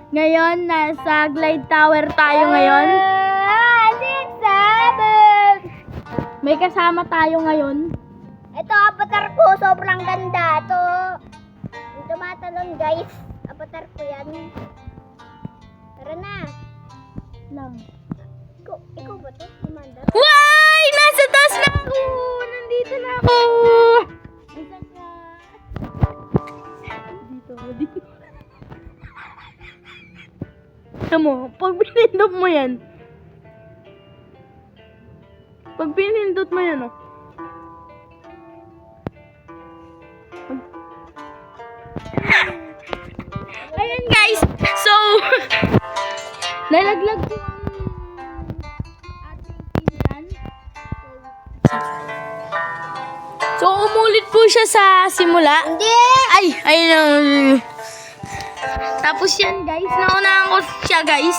Ngayon, nasa Glide Tower tayo ngayon. 6, 7. May kasama tayo ngayon. Ito, avatar ko. Sobrang ganda. Ito, yung tumatalon, guys. Avatar ko yan. Tara na. Ikaw ba ito? Amanda? Why! Nasa taas na ako! Nandito na ako! Nasaan ka? Dito ako, dito. Tamo, pag pinindot mo yan. Pag pinindot mo yan, oh. Ayan guys, so nalaglag ko ang ating pinsan. So umulit po siya sa simula. Hindi! Ay no. Tapos yan guys, naunahan ko siya guys.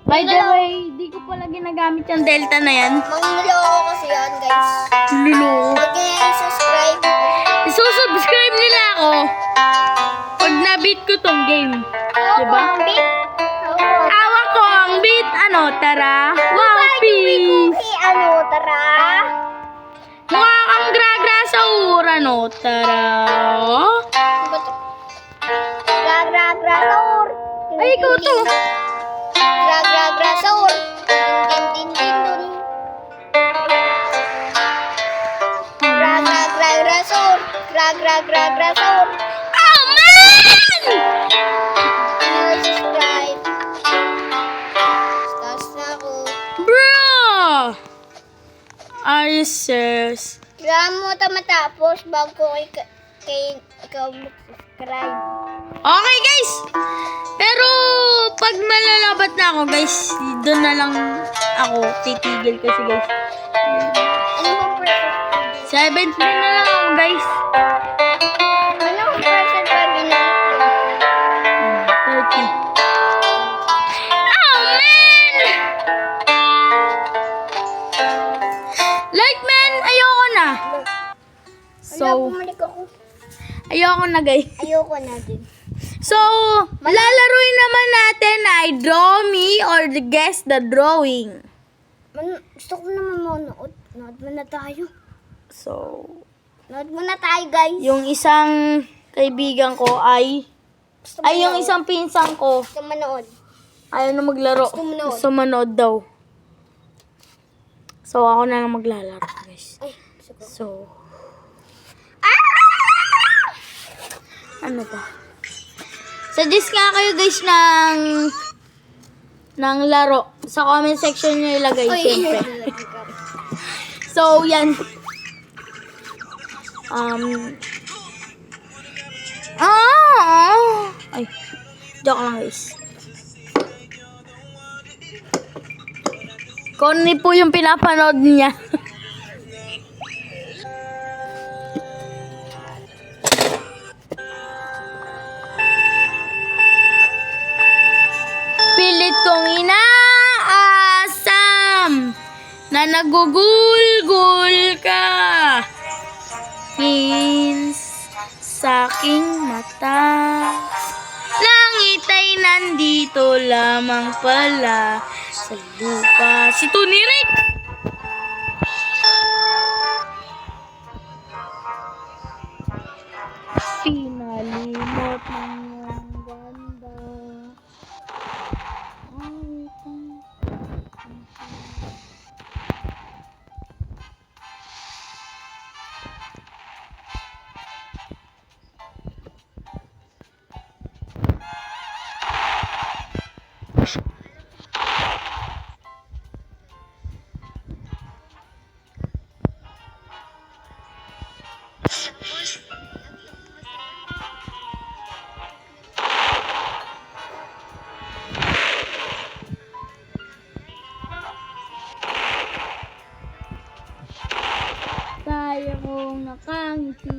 By the way, di ko pala ginagamit yung Delta na yan. Mangluloko kasi yan, guys. Lulo. Huwag niyo yung subscribe. Isusubscribe nila ako pag na-beat ko tong game. Diba? Awak ko ang beat. Ano, tara. Wow, peace. Tara. Mukha kang gra-gra sa ura, no? Tara. Ano ba to? Gra-gra-gra-saur. Ay, ikaw to. Gra-gra-gra-saur. Din-din-din-din-dun. Gra-gra-gra-gra-saur. Gra-gra-gra-gra-saur. Oh, man! Subscribe. Stars na ako. Bro! Are you serious? Kailangan mo ito matapos bago kay ikaw mag-subscribe. Okay, guys! Pero, pag malalabat na ako, guys, doon na lang ako titigil kasi, guys. Ano bang percent? 17 na lang ako, guys. Ano bang percent pag ginagawa? 30. Oh, man! Like, man, ayoko na. So, Bumalik ako. ayoko na, guys. Ayoko na din. So, lalaruin naman natin ay Draw Me or Guess the Drawing. Gusto ko naman manood. Nood muna tayo. So, Nood muna tayo, guys. yung isang kaibigan ko ay yung isang pinsan ko Gusto manood. ayaw na maglaro. Gusto manood. Gusto manood daw. So, ako na lang maglalaro, guys. Ay, gusto ko. So, ano ba? Suggest nga kayo, guys, ng laro. Sa comment section nyo ilagay, syempre. So, yan. Ay, joke lang, guys. Connie po yung pinapanood niya. Pilit kong inaasam na nagugulgul ka. Hins sa aking mata. Langit ay nandito lamang pala sa lupa. Si Tony Rick! Pinalimot ng ganda. Kaya kong nakangiti.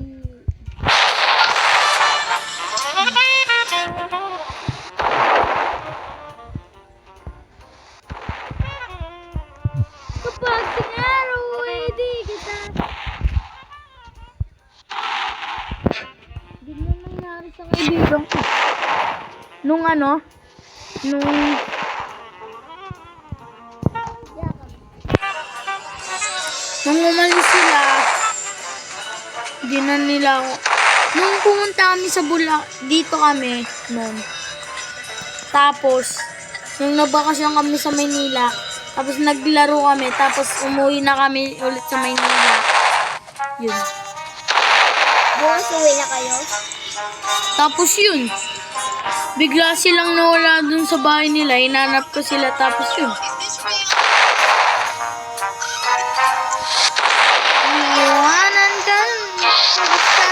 Kapag sinaro, di kita. Ganyan nangyari sa kaibigan ko. Nung ano, Nung umalis sila, di na nila ako. Nung pumunta kami sa dito kami, nun. Tapos, nung nabakasyon kami sa Maynila, tapos naglaro kami, tapos umuwi na kami ulit sa Maynila. Yun. Bukas uwi na kayo? Tapos yun, bigla silang nawala dun sa bahay nila, hinanap ko sila, tapos yun. Iwanan ka, basta.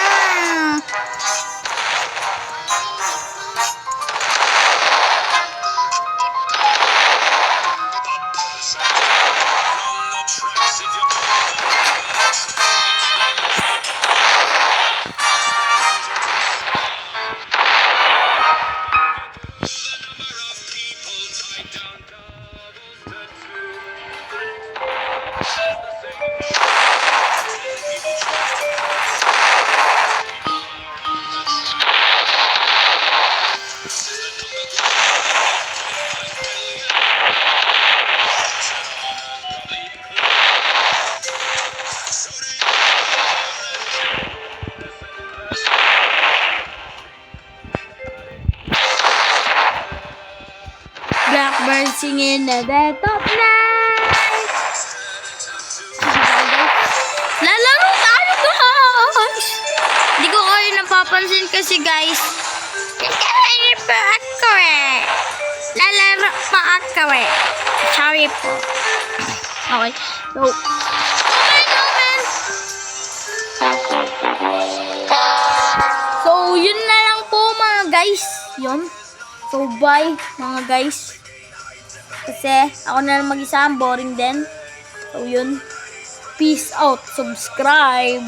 Blackbird singing the dead of night. Lalaro tayo, guys! Hindi ko kayo napapansin kasi, guys. Lalaro pa ako eh. Lalaro pa ako eh. Sorry po. Okay. So, open! So, yun na lang po mga guys. Yun. So, bye mga guys. Kasi ako na lang mag-isa, boring din. So, yun. Peace out. Subscribe.